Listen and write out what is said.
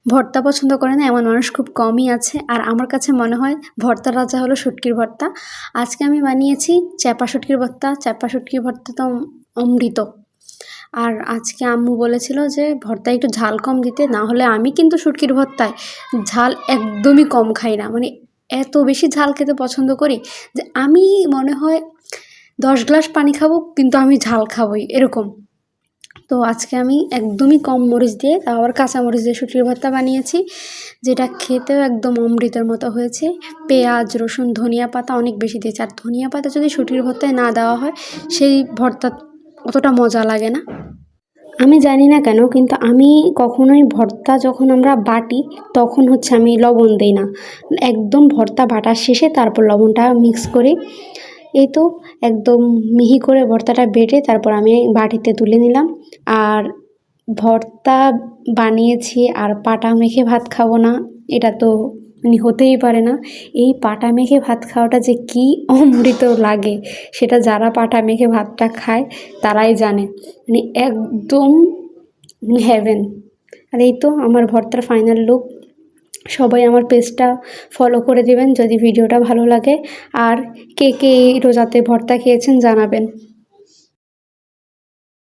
ভর্তা পছন্দ করে না এমন মানুষ খুব কমই আছে। আর আমার কাছে মনে হয় ভর্তার রাজা হলো শুটকির ভর্তা। আজকে আমি বানিয়েছি চ্যাপা শুটকির ভর্তা। চ্যাপা শুটকির ভর্তা তো অমৃত। আর আজকে আম্মু বলেছিল যে ভর্তায় একটু ঝাল কম দিতে, না হলে আমি কিন্তু শুটকির ভর্তায় ঝাল একদমই কম খাই না। মানে এত বেশি ঝাল খেতে পছন্দ করি যে আমি মনে হয় 10 গ্লাস পানি খাবো কিন্তু আমি ঝাল খাবোই, এরকম। তো আজকে আমি একদমই কম মরিচ দিয়ে, তাও আবার কাঁচা মরিচ দিয়ে শুটকির ভর্তা বানিয়েছি, যেটা খেতেও একদম অমৃতের মতো হয়েছে। পেঁয়াজ, রসুন, ধনিয়া পাতা অনেক বেশি দিয়েছি। আর ধনিয়া পাতা যদি শুটকির ভর্তায় না দেওয়া হয় সেই ভর্তা অতটা মজা লাগে না। আমি জানি না কেন, কিন্তু আমি কখনোই ভর্তা যখন আমরা বাটি তখন হচ্ছে আমি লবণ দিই না। একদম ভর্তা বাটার শেষে তারপর লবণটা মিক্স করি। এই তো একদম মিহি করে ভর্তাটা বেটে তারপর আমি বাটিতে তুলে নিলাম। আর ভর্তা বানিয়েছি আর পাটা মেখে ভাত খাবো না, এটা তো মানে হতেই পারে না। এই পাটা মেখে ভাত খাওয়াটা যে কী অমৃত লাগে সেটা যারা পাটা মেখে ভাতটা খায় তারাই জানে। মানে একদম হেভেন। আর এই তো আমার ভর্তার ফাইনাল লুক। সবাই আমার পেজটা ফলো করে দেবেন যদি ভিডিওটা ভালো লাগে। আর কে কে এই রোজাতে ভর্তা খেয়েছেন জানাবেন।